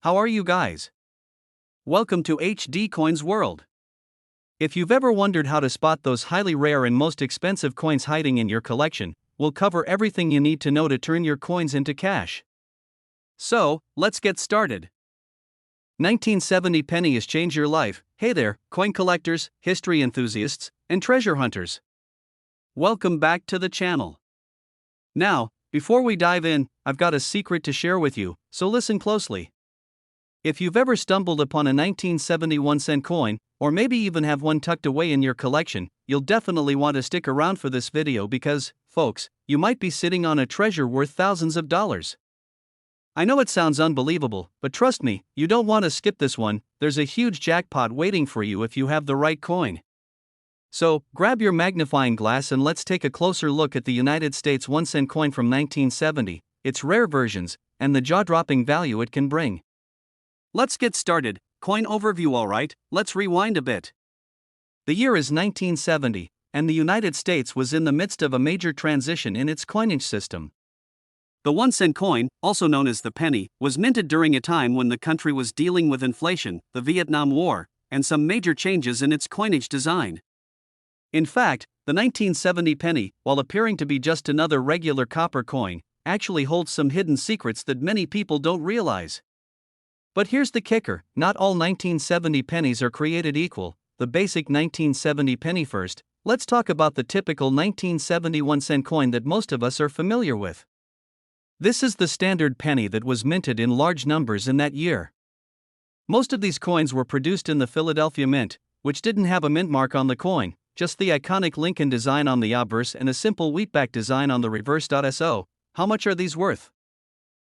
how are you guys? Welcome to HD Coins World. If you've ever wondered how to spot those highly rare and most expensive coins hiding in your collection, we'll cover everything you need to know to turn your coins into cash. So, let's get started. 1970 pennies change your life. Hey there, coin collectors, history enthusiasts, and treasure hunters. Welcome back to the channel. Now, before we dive in, I've got a secret to share with you, so listen closely. If you've ever stumbled upon a 1971 cent coin, or maybe even have one tucked away in your collection, you'll definitely want to stick around for this video because, folks, you might be sitting on a treasure worth thousands of dollars. I know it sounds unbelievable, but trust me, you don't want to skip this one. There's a huge jackpot waiting for you if you have the right coin. So, grab your magnifying glass and let's take a closer look at the United States 1 cent coin from 1970, its rare versions, and the jaw-dropping value it can bring. Let's get started. Coin overview. Alright, let's rewind a bit. The year is 1970, and the United States was in the midst of a major transition in its coinage system. The 1 cent coin, also known as the penny, was minted during a time when the country was dealing with inflation, the Vietnam War, and some major changes in its coinage design. In fact, the 1970 penny, while appearing to be just another regular copper coin, actually holds some hidden secrets that many people don't realize. But here's the kicker, not all 1970 pennies are created equal. The basic 1970 penny first. Let's talk about the typical 1971 cent coin that most of us are familiar with. This is the standard penny that was minted in large numbers in that year. Most of these coins were produced in the Philadelphia Mint, which didn't have a mint mark on the coin, just the iconic Lincoln design on the obverse and a simple wheatback design on the reverse. So, how much are these worth?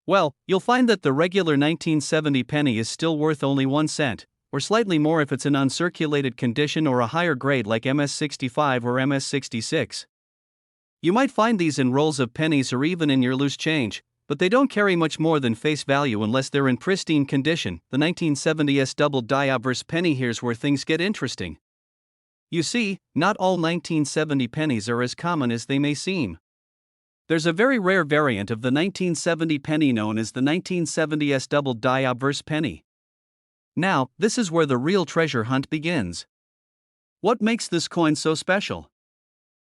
Well, you'll find that the regular 1970 penny is still worth only 1 cent, or slightly more if it's in uncirculated condition or a higher grade like MS65 or MS66. You might find these in rolls of pennies or even in your loose change, but they don't carry much more than face value unless they're in pristine condition. The 1970s double die obverse penny. Here's where things get interesting. You see, not all 1970 pennies are as common as they may seem. There's a very rare variant of the 1970 penny known as the 1970s double die obverse penny. Now, this is where the real treasure hunt begins. What makes this coin so special?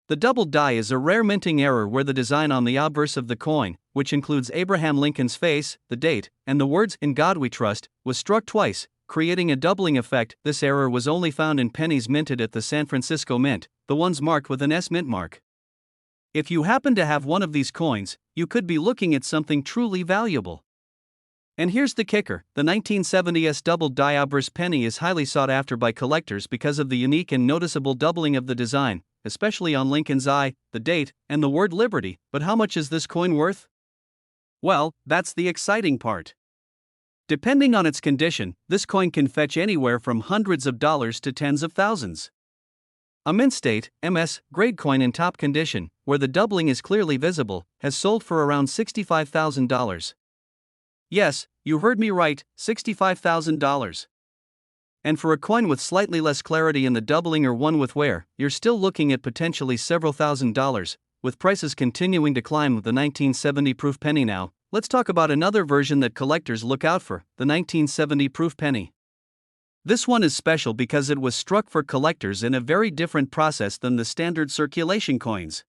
The double die is a rare minting error where the design on the obverse of the coin, which includes Abraham Lincoln's face, the date, and the words "In God We Trust," was struck twice, creating a doubling effect. This error was only found in pennies minted at the San Francisco Mint, the ones marked with an S mint mark. If you happen to have one of these coins, you could be looking at something truly valuable. And here's the kicker, the 1970s double die obverse penny is highly sought after by collectors because of the unique and noticeable doubling of the design, especially on Lincoln's eye, the date, and the word liberty. But how much is this coin worth? Well, that's the exciting part. Depending on its condition, this coin can fetch anywhere from hundreds of dollars to tens of thousands. A mint state, MS, grade coin in top condition, where the doubling is clearly visible, has sold for around $65,000. Yes, you heard me right, $65,000. And for a coin with slightly less clarity in the doubling or one with wear, you're still looking at potentially several $1,000s, with prices continuing to climb with the 1970 proof penny. Now, let's talk about another version that collectors look out for, the 1970 proof penny. This one is special because it was struck for collectors in a very different process than the standard circulation coins.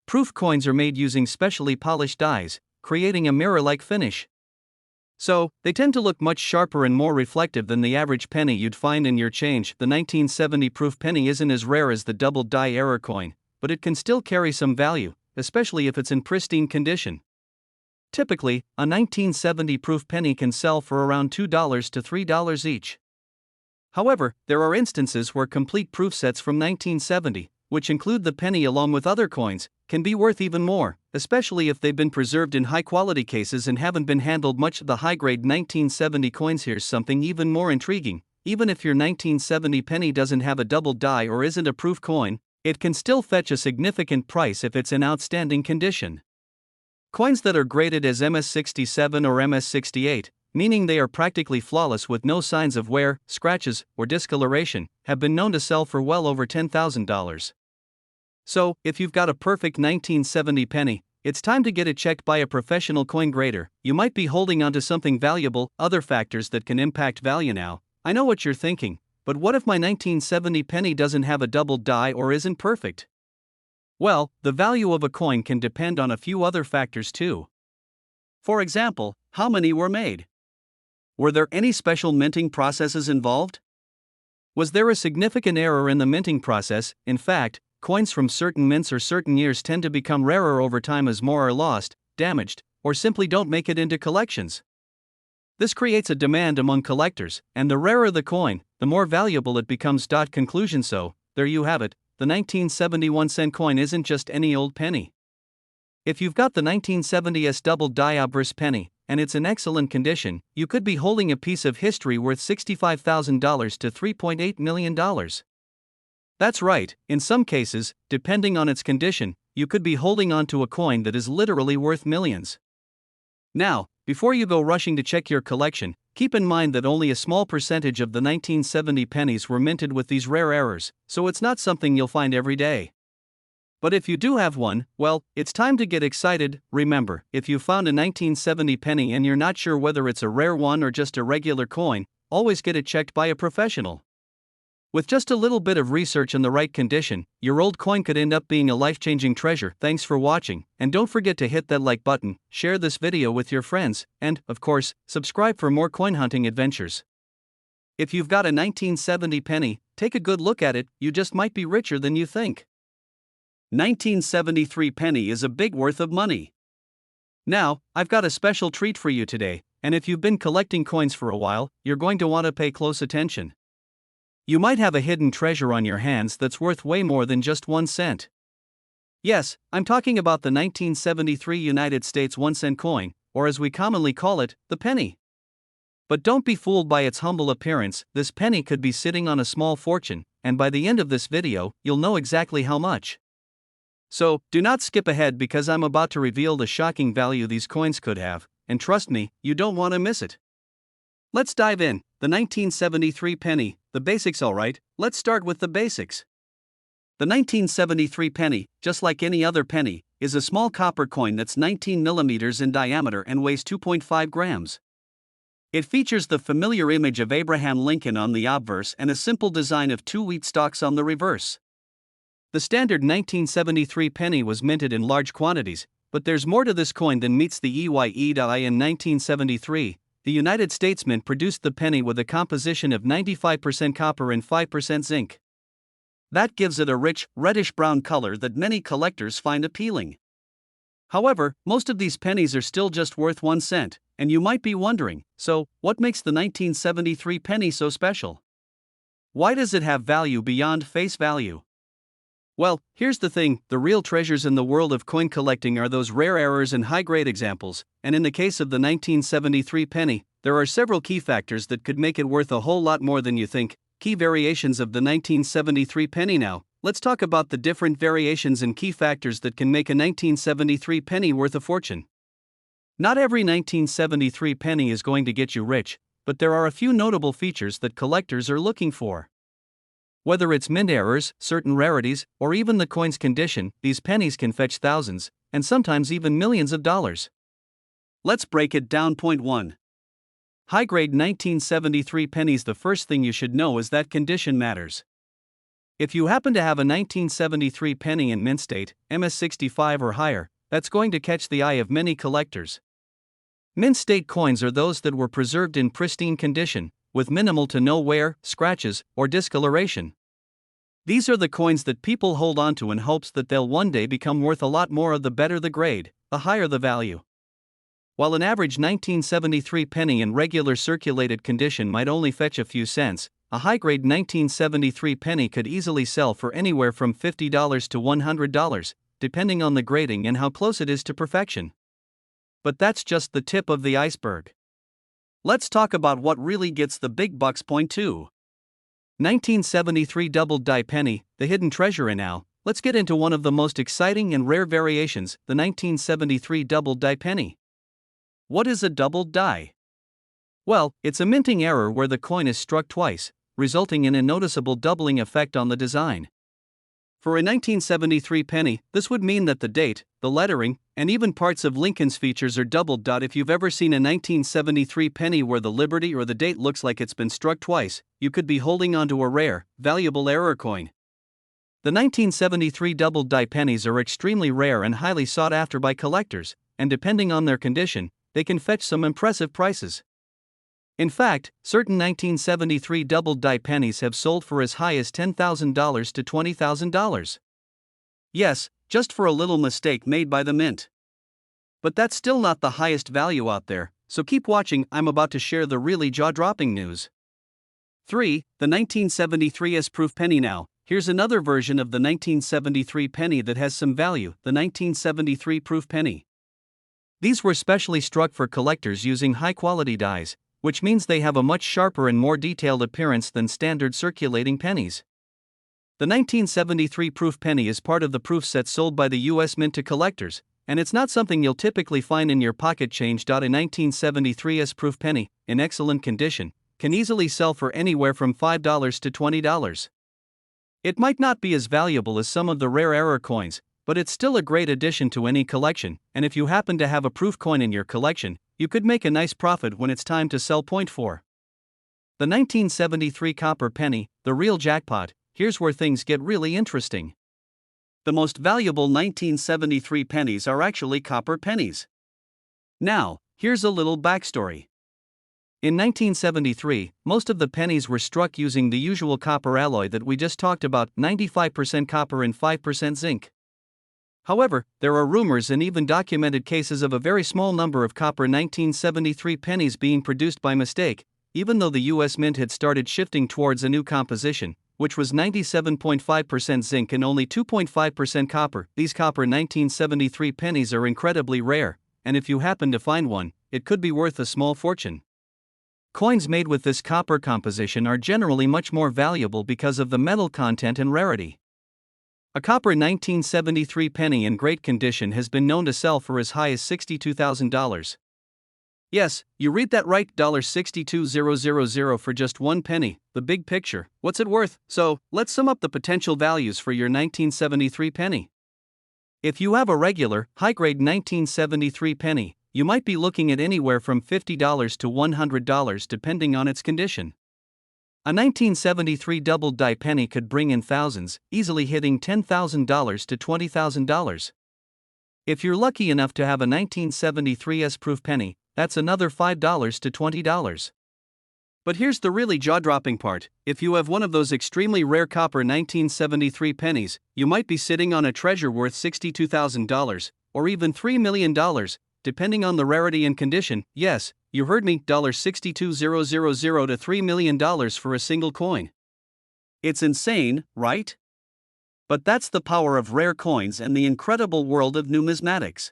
Proof coins are made using specially polished dies, creating a mirror-like finish. So, they tend to look much sharper and more reflective than the average penny you'd find in your change. The 1970 proof penny isn't as rare as the double die error coin, but it can still carry some value, especially if it's in pristine condition. Typically, a 1970 proof penny can sell for around $2 to $3 each. However, there are instances where complete proof sets from 1970, which include the penny along with other coins, can be worth even more, especially if they've been preserved in high-quality cases and haven't been handled much. The high-grade 1970 coins. Here's something even more intriguing. Even if your 1970 penny doesn't have a double die or isn't a proof coin, it can still fetch a significant price if it's in outstanding condition. Coins that are graded as MS67 or MS68, meaning they are practically flawless with no signs of wear, scratches, or discoloration, have been known to sell for well over $10,000. So, if you've got a perfect 1970 penny, it's time to get it checked by a professional coin grader. You might be holding onto something valuable. Other factors that can impact value now. I know what you're thinking, but what if my 1970 penny doesn't have a doubled die or isn't perfect? Well, the value of a coin can depend on a few other factors too. For example, how many were made? Were there any special minting processes involved? Was there a significant error in the minting process? In fact, coins from certain mints or certain years tend to become rarer over time as more are lost, damaged, or simply don't make it into collections. This creates a demand among collectors, and the rarer the coin, the more valuable it becomes. Conclusion. So, there you have it, the 1971-cent coin isn't just any old penny. If you've got the 1970s doubled die Rarest penny, and it's in excellent condition, you could be holding a piece of history worth $65,000 to $3.8 million. That's right, in some cases, depending on its condition, you could be holding on to a coin that is literally worth millions. Now, before you go rushing to check your collection, keep in mind that only a small percentage of the 1970 pennies were minted with these rare errors, so it's not something you'll find every day. But if you do have one, well, it's time to get excited. Remember, if you found a 1970 penny and you're not sure whether it's a rare one or just a regular coin, always get it checked by a professional. With just a little bit of research in the right condition, your old coin could end up being a life-changing treasure. Thanks for watching, and don't forget to hit that like button, share this video with your friends, and, of course, subscribe for more coin hunting adventures. If you've got a 1970 penny, take a good look at it. You just might be richer than you think. 1973 penny is a big worth of money. Now, I've got a special treat for you today, and if you've been collecting coins for a while, you're going to want to pay close attention. You might have a hidden treasure on your hands that's worth way more than just 1 cent. Yes, I'm talking about the 1973 United States 1-cent coin, or as we commonly call it, the penny. But don't be fooled by its humble appearance. This penny could be sitting on a small fortune, and by the end of this video, you'll know exactly how much. So, do not skip ahead because I'm about to reveal the shocking value these coins could have, and trust me, you don't want to miss it. Let's dive in. The 1973 penny, the basics. Alright, let's start with the basics. The 1973 penny, just like any other penny, is a small copper coin that's 19 millimeters in diameter and weighs 2.5 grams. It features the familiar image of Abraham Lincoln on the obverse and a simple design of 2 wheat stalks on the reverse. The standard 1973 penny was minted in large quantities, but there's more to this coin than meets the eye. In 1973, the United States Mint produced the penny with a composition of 95% copper and 5% zinc. That gives it a rich, reddish-brown color that many collectors find appealing. However, most of these pennies are still just worth 1 cent, and you might be wondering, so, what makes the 1973 penny so special? Why does it have value beyond face value? Well, here's the thing, the real treasures in the world of coin collecting are those rare errors and high-grade examples, and in the case of the 1973 penny, there are several key factors that could make it worth a whole lot more than you think. Key variations of the 1973 penny. Now, let's talk about the different variations and key factors that can make a 1973 penny worth a fortune. Not every 1973 penny is going to get you rich, but there are a few notable features that collectors are looking for. Whether it's mint errors, certain rarities, or even the coin's condition, these pennies can fetch thousands, and sometimes even millions of dollars. Let's break it down. Point 1. High-grade 1973 pennies. The first thing you should know is that condition matters. If you happen to have a 1973 penny in mint state, MS65 or higher, that's going to catch the eye of many collectors. Mint state coins are those that were preserved in pristine condition, with minimal to no wear, scratches, or discoloration. These are the coins that people hold on to in hopes that they'll one day become worth a lot more. The better the grade, the higher the value. While an average 1973 penny in regular circulated condition might only fetch a few cents, a high-grade 1973 penny could easily sell for anywhere from $50 to $100, depending on the grading and how close it is to perfection. But that's just the tip of the iceberg. Let's talk about what really gets the big bucks. Point 2. 1973 doubled die penny, the hidden treasure. And now, let's get into one of the most exciting and rare variations, the 1973 doubled die penny. What is a doubled die? Well, it's a minting error where the coin is struck twice, resulting in a noticeable doubling effect on the design. For a 1973 penny, this would mean that the date, the lettering, And even parts of Lincoln's features are doubled. If you've ever seen a 1973 penny where the Liberty or the date looks like it's been struck twice, you could be holding onto a rare, valuable error coin. The 1973 doubled die pennies are extremely rare and highly sought after by collectors, and depending on their condition, they can fetch some impressive prices. In fact, certain 1973 doubled die pennies have sold for as high as $10,000 to $20,000. Yes, just for a little mistake made by the mint. But that's still not the highest value out there, so keep watching. I'm about to share the really jaw-dropping news. 3. The 1973 S-proof penny. Now, here's another version of the 1973 penny that has some value, the 1973 proof penny. These were specially struck for collectors using high-quality dies, which means they have a much sharper and more detailed appearance than standard circulating pennies. The 1973 proof penny is part of the proof set sold by the U.S. Mint to collectors, and it's not something you'll typically find in your pocket change. A 1973 S-proof penny, in excellent condition, can easily sell for anywhere from $5 to $20. It might not be as valuable as some of the rare error coins, but it's still a great addition to any collection, and if you happen to have a proof coin in your collection, you could make a nice profit when it's time to sell. Point 4. The 1973 copper penny, the real jackpot. Here's where things get really interesting. The most valuable 1973 pennies are actually copper pennies. Now, here's a little backstory. In 1973, most of the pennies were struck using the usual copper alloy that we just talked about, 95% copper and 5% zinc. However, there are rumors and even documented cases of a very small number of copper 1973 pennies being produced by mistake, even though the U.S. Mint had started shifting towards a new composition, which was 97.5% zinc and only 2.5% copper. These copper 1973 pennies are incredibly rare, and if you happen to find one, it could be worth a small fortune. Coins made with this copper composition are generally much more valuable because of the metal content and rarity. A copper 1973 penny in great condition has been known to sell for as high as $62,000. Yes, you read that right, $62,000 for just one penny. The big picture, what's it worth? So, let's sum up the potential values for your 1973 penny. If you have a regular, high-grade 1973 penny, you might be looking at anywhere from $50 to $100 depending on its condition. A 1973 doubled die penny could bring in thousands, easily hitting $10,000 to $20,000. If you're lucky enough to have a 1973 S-proof penny, that's another $5 to $20. But here's the really jaw-dropping part. If you have one of those extremely rare copper 1973 pennies, you might be sitting on a treasure worth $62,000, or even $3 million, depending on the rarity and condition. Yes, you heard me, $62,000 to $3 million for a single coin. It's insane, right? But that's the power of rare coins and the incredible world of numismatics.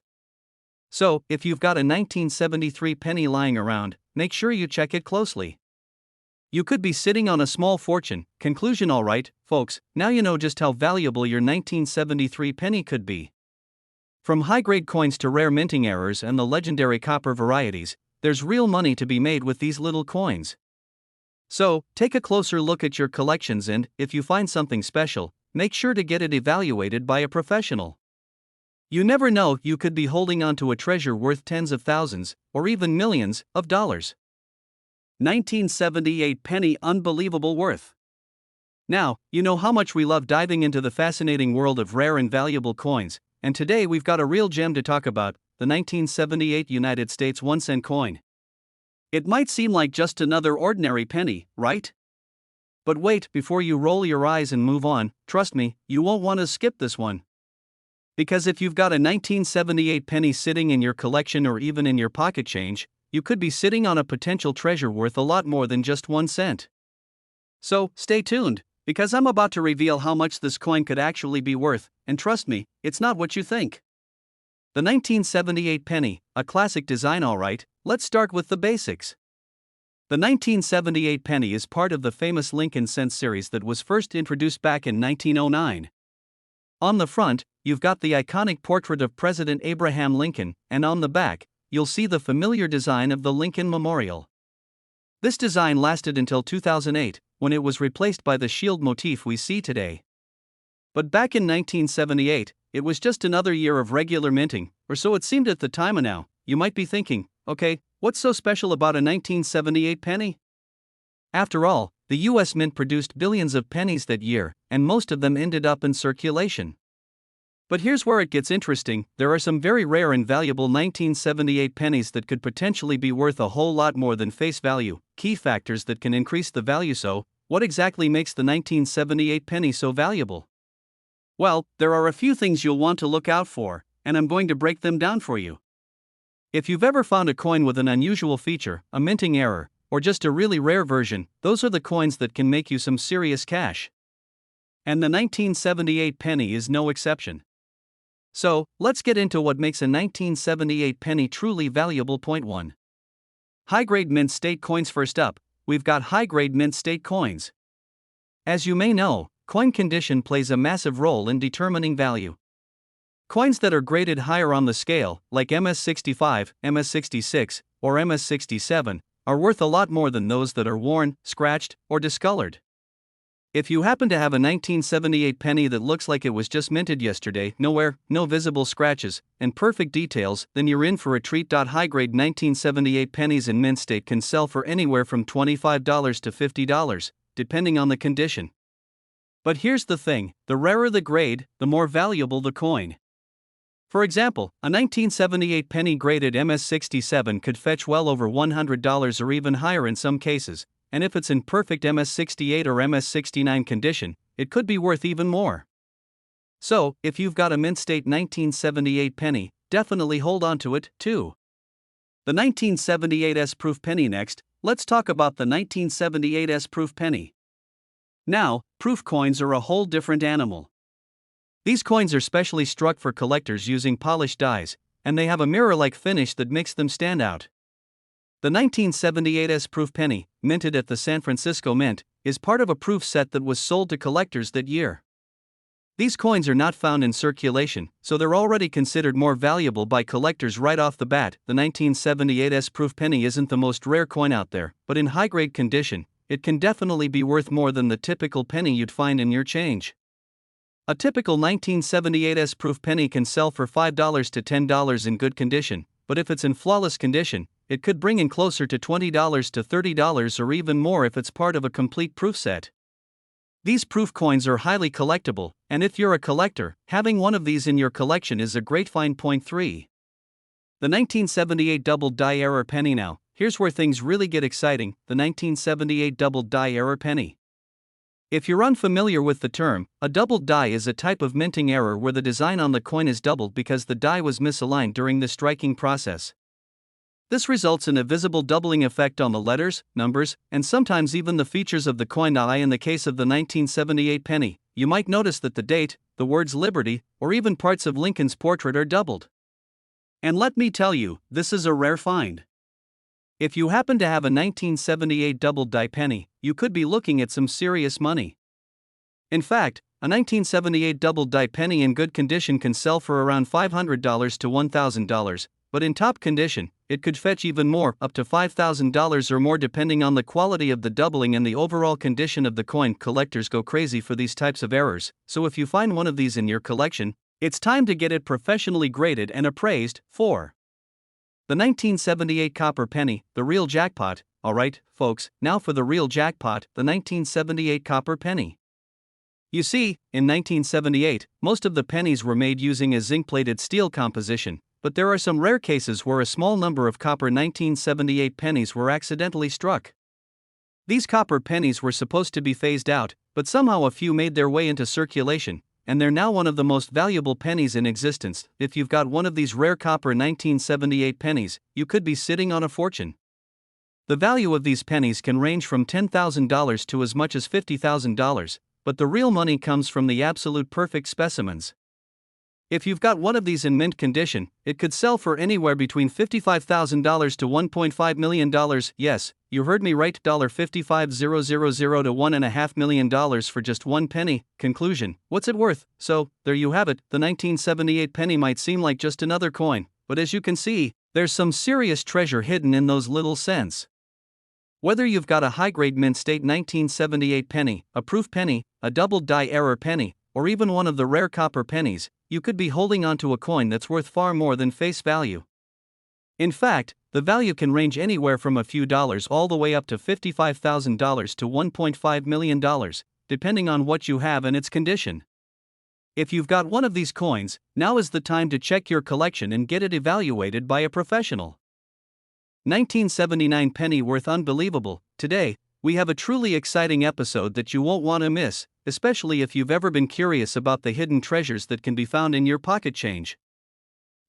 So, if you've got a 1973 penny lying around, make sure you check it closely. You could be sitting on a small fortune. Conclusion: alright, folks, now you know just how valuable your 1973 penny could be. From high-grade coins to rare minting errors and the legendary copper varieties, there's real money to be made with these little coins. So, take a closer look at your collections and, if you find something special, make sure to get it evaluated by a professional. You never know, you could be holding onto a treasure worth tens of thousands, or even millions, of dollars. 1978 penny, unbelievable worth. Now, you know how much we love diving into the fascinating world of rare and valuable coins, and today we've got a real gem to talk about, the 1978 United States 1-cent coin. It might seem like just another ordinary penny, right? But wait, before you roll your eyes and move on, trust me, you won't want to skip this one. Because if you've got a 1978 penny sitting in your collection or even in your pocket change, you could be sitting on a potential treasure worth a lot more than just 1 cent. So, stay tuned, because I'm about to reveal how much this coin could actually be worth, and trust me, it's not what you think. The 1978 penny, a classic design, alright. Let's start with the basics. The 1978 penny is part of the famous Lincoln cent series that was first introduced back in 1909. On the front, you've got the iconic portrait of President Abraham Lincoln, and on the back, you'll see the familiar design of the Lincoln Memorial. This design lasted until 2008, when it was replaced by the shield motif we see today. But back in 1978, it was just another year of regular minting, or so it seemed at the time. And now, you might be thinking, okay, what's so special about a 1978 penny? After all, the US Mint produced billions of pennies that year, and most of them ended up in circulation. But here's where it gets interesting: there are some very rare and valuable 1978 pennies that could potentially be worth a whole lot more than face value, key factors that can increase the value. So, what exactly makes the 1978 penny so valuable? Well, there are a few things you'll want to look out for, and I'm going to break them down for you. If you've ever found a coin with an unusual feature, a minting error, or just a really rare version, those are the coins that can make you some serious cash. And the 1978 penny is no exception. So, let's get into what makes a 1978 penny truly valuable. Point 1. High-grade mint state coins. First up, we've got high-grade mint state coins. As you may know, coin condition plays a massive role in determining value. Coins that are graded higher on the scale, like MS65, MS66, or MS67, are worth a lot more than those that are worn, scratched, or discolored. If you happen to have a 1978 penny that looks like it was just minted yesterday, no wear, no visible scratches, and perfect details, then you're in for a treat. High-grade 1978 pennies in mint state can sell for anywhere from $25 to $50, depending on the condition. But here's the thing: the rarer the grade, the more valuable the coin. For example, a 1978 penny graded MS67 could fetch well over $100 or even higher in some cases, and if it's in perfect MS68 or MS69 condition, it could be worth even more. So, if you've got a mint state 1978 penny, definitely hold on to it, too. The 1978S proof penny. Next, let's talk about the 1978S proof penny. Now, proof coins are a whole different animal. These coins are specially struck for collectors using polished dies, and they have a mirror-like finish that makes them stand out. The 1978S proof penny, minted at the San Francisco Mint, is part of a proof set that was sold to collectors that year. These coins are not found in circulation, so they're already considered more valuable by collectors right off the bat. The 1978S proof penny isn't the most rare coin out there, but in high-grade condition, it can definitely be worth more than the typical penny you'd find in your change. A typical 1978S proof penny can sell for $5 to $10 in good condition, but if it's in flawless condition, it could bring in closer to $20 to $30 or even more if it's part of a complete proof set. These proof coins are highly collectible, and if you're a collector, having one of these in your collection is a great find. Point 3. The 1978 doubled die error penny. Now, here's where things really get exciting: the 1978 doubled die error penny. If you're unfamiliar with the term, a doubled die is a type of minting error where the design on the coin is doubled because the die was misaligned during the striking process. This results in a visible doubling effect on the letters, numbers, and sometimes even the features of the coin. In the case of the 1978 penny, you might notice that the date, the words Liberty, or even parts of Lincoln's portrait are doubled. And let me tell you, this is a rare find. If you happen to have a 1978 doubled die penny, you could be looking at some serious money. In fact, a 1978 doubled die penny in good condition can sell for around $500 to $1,000, but in top condition, it could fetch even more, up to $5,000 or more depending on the quality of the doubling and the overall condition of the coin. Collectors go crazy for these types of errors, so if you find one of these in your collection, it's time to get it professionally graded and appraised. 4. The 1978 copper penny, the real jackpot. Alright, folks, now for the real jackpot, the 1978 copper penny. You see, in 1978, most of the pennies were made using a zinc-plated steel composition, but there are some rare cases where a small number of copper 1978 pennies were accidentally struck. These copper pennies were supposed to be phased out, but somehow a few made their way into circulation, and they're now one of the most valuable pennies in existence. If you've got one of these rare copper 1978 pennies, you could be sitting on a fortune. The value of these pennies can range from $10,000 to as much as $50,000, but the real money comes from the absolute perfect specimens. If you've got one of these in mint condition, it could sell for anywhere between $55,000 to $1.5 million. Yes, you heard me right, $55,000 to $1.5 million for just one penny. Conclusion: what's it worth? So, there you have it. The 1978 penny might seem like just another coin, but as you can see, there's some serious treasure hidden in those little cents. Whether you've got a high-grade mint state 1978 penny, a proof penny, a double die error penny, or even one of the rare copper pennies, you could be holding onto a coin that's worth far more than face value. In fact, the value can range anywhere from a few dollars all the way up to $55,000 to $1.5 million, depending on what you have and its condition. If you've got one of these coins, now is the time to check your collection and get it evaluated by a professional. 1979 penny worth unbelievable. Today, we have a truly exciting episode that you won't want to miss, especially if you've ever been curious about the hidden treasures that can be found in your pocket change.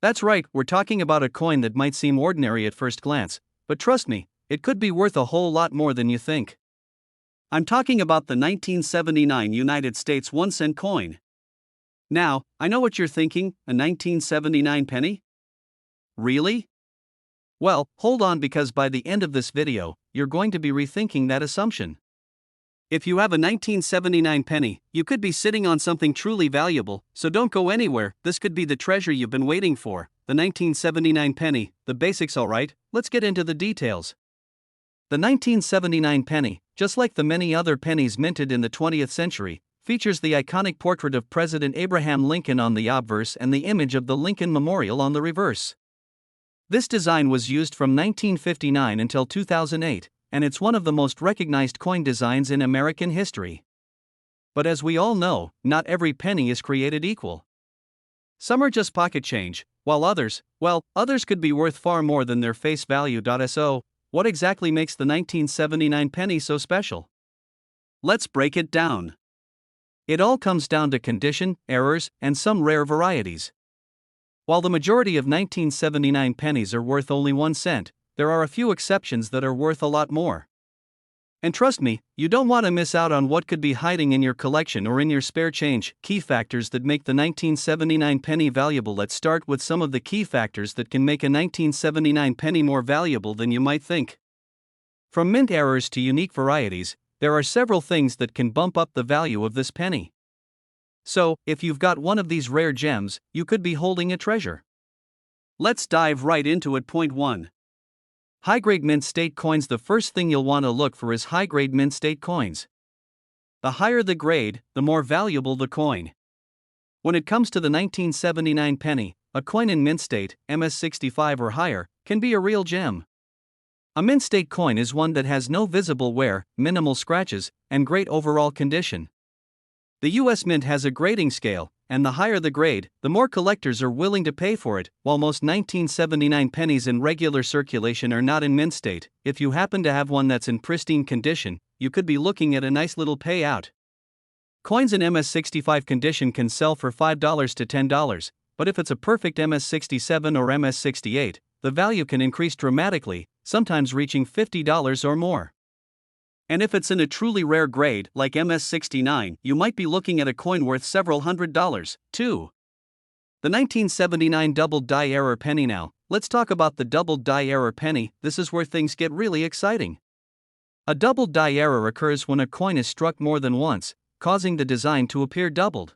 That's right, we're talking about a coin that might seem ordinary at first glance, but trust me, it could be worth a whole lot more than you think. I'm talking about the 1979 United States 1-cent coin. Now, I know what you're thinking, a 1979 penny? Really? Well, hold on, because by the end of this video, you're going to be rethinking that assumption. If you have a 1979 penny, you could be sitting on something truly valuable, so don't go anywhere. This could be the treasure you've been waiting for. The 1979 penny, the basics alright, let's get into the details. The 1979 penny, just like the many other pennies minted in the 20th century, features the iconic portrait of President Abraham Lincoln on the obverse and the image of the Lincoln Memorial on the reverse. This design was used from 1959 until 2008, and it's one of the most recognized coin designs in American history. But as we all know, not every penny is created equal. Some are just pocket change, while others could be worth far more than their face value. So, what exactly makes the 1979 penny so special? Let's break it down. It all comes down to condition, errors, and some rare varieties. While the majority of 1979 pennies are worth only 1 cent, there are a few exceptions that are worth a lot more. And trust me, you don't want to miss out on what could be hiding in your collection or in your spare change. Key factors that make the 1979 penny valuable. Let's start with some of the key factors that can make a 1979 penny more valuable than you might think. From mint errors to unique varieties, there are several things that can bump up the value of this penny. So, if you've got one of these rare gems, you could be holding a treasure. Let's dive right into it. Point 1. High-grade mint state coins. The first thing you'll want to look for is high-grade mint state coins. The higher the grade, the more valuable the coin. When it comes to the 1979 penny, a coin in mint state, MS65 or higher, can be a real gem. A mint state coin is one that has no visible wear, minimal scratches, and great overall condition. The US Mint has a grading scale, and the higher the grade, the more collectors are willing to pay for it. While most 1979 pennies in regular circulation are not in mint state, if you happen to have one that's in pristine condition, you could be looking at a nice little payout. Coins in MS65 condition can sell for $5 to $10, but if it's a perfect MS67 or MS68, the value can increase dramatically, sometimes reaching $50 or more. And if it's in a truly rare grade, like MS69, you might be looking at a coin worth several $100s, too. The 1979 doubled die error penny. Now, let's talk about the doubled die error penny. This is where things get really exciting. A doubled die error occurs when a coin is struck more than once, causing the design to appear doubled.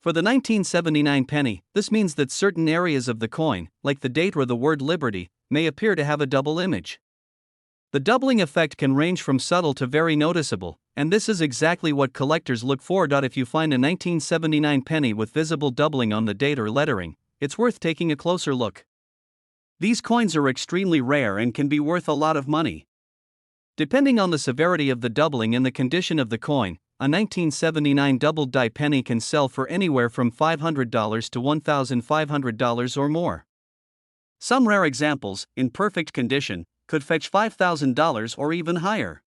For the 1979 penny, this means that certain areas of the coin, like the date or the word liberty, may appear to have a double image. The doubling effect can range from subtle to very noticeable, and this is exactly what collectors look for. If you find a 1979 penny with visible doubling on the date or lettering, it's worth taking a closer look. These coins are extremely rare and can be worth a lot of money. Depending on the severity of the doubling and the condition of the coin, a 1979 doubled die penny can sell for anywhere from $500 to $1,500 or more. Some rare examples, in perfect condition, could fetch $5,000 or even higher.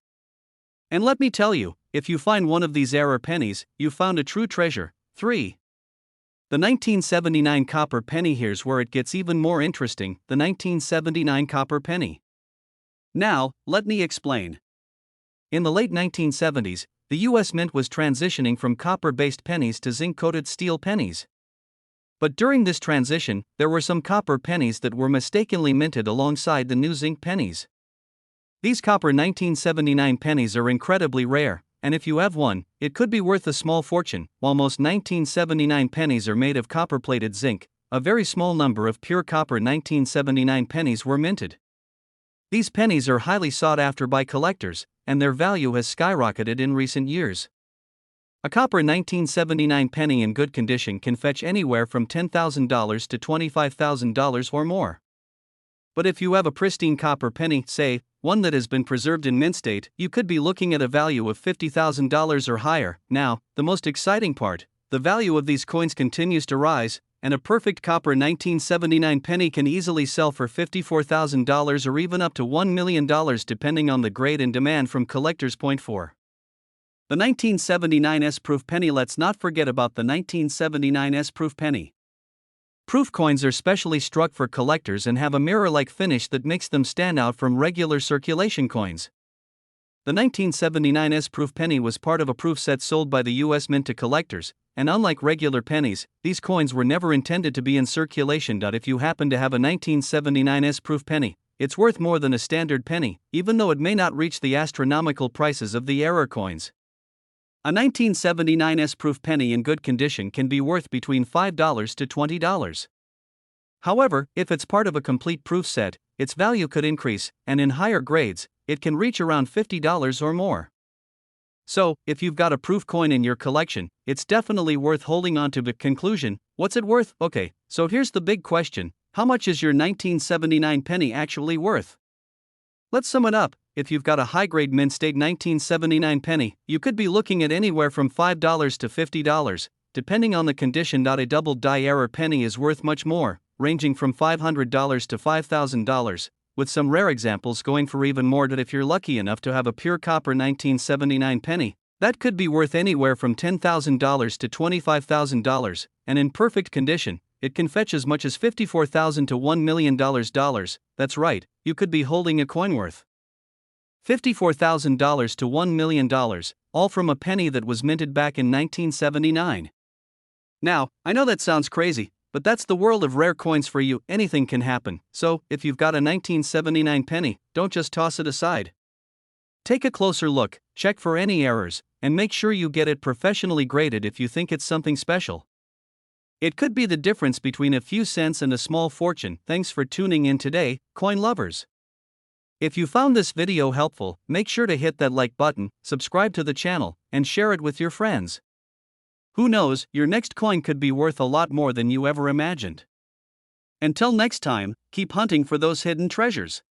And let me tell you, if you find one of these error pennies, you found a true treasure. 3. The 1979 copper penny. Here's where it gets even more interesting, the 1979 copper penny. Now, let me explain. In the late 1970s, the US Mint was transitioning from copper-based pennies to zinc-coated steel pennies. But during this transition, there were some copper pennies that were mistakenly minted alongside the new zinc pennies. These copper 1979 pennies are incredibly rare, and if you have one, it could be worth a small fortune. While most 1979 pennies are made of copper-plated zinc, a very small number of pure copper 1979 pennies were minted. These pennies are highly sought after by collectors, and their value has skyrocketed in recent years. A copper 1979 penny in good condition can fetch anywhere from $10,000 to $25,000 or more. But if you have a pristine copper penny, say, one that has been preserved in mint state, you could be looking at a value of $50,000 or higher. Now, the most exciting part: the value of these coins continues to rise, and a perfect copper 1979 penny can easily sell for $54,000 or even up to $1 million depending on the grade and demand from collectors. Point 4. The 1979 proof penny. Let's not forget about the 1979 proof penny. Proof coins are specially struck for collectors and have a mirror-like finish that makes them stand out from regular circulation coins. The 1979 proof penny was part of a proof set sold by the US Mint to collectors, and unlike regular pennies, these coins were never intended to be in circulation. If you happen to have a 1979 proof penny, it's worth more than a standard penny, even though it may not reach the astronomical prices of the error coins. A 1979 proof penny in good condition can be worth between $5 to $20. However, if it's part of a complete proof set, its value could increase, and in higher grades, it can reach around $50 or more. So, if you've got a proof coin in your collection, it's definitely worth holding on to. The conclusion: what's it worth? Okay, so here's the big question: how much is your 1979 penny actually worth? Let's sum it up. If you've got a high-grade mint state 1979 penny, you could be looking at anywhere from $5 to $50, depending on the condition. A double die error penny is worth much more, ranging from $500 to $5,000, with some rare examples going for even more. If you're lucky enough to have a pure copper 1979 penny, that could be worth anywhere from $10,000 to $25,000, and in perfect condition, it can fetch as much as $54,000 to $1 million. That's right, you could be holding a coin worth $54,000 to $1 million, all from a penny that was minted back in 1979. Now, I know that sounds crazy, but that's the world of rare coins for you. Anything can happen, so if you've got a 1979 penny, don't just toss it aside. Take a closer look, check for any errors, and make sure you get it professionally graded if you think it's something special. It could be the difference between a few cents and a small fortune. Thanks for tuning in today, coin lovers. If you found this video helpful, make sure to hit that like button, subscribe to the channel, and share it with your friends. Who knows, your next coin could be worth a lot more than you ever imagined. Until next time, keep hunting for those hidden treasures.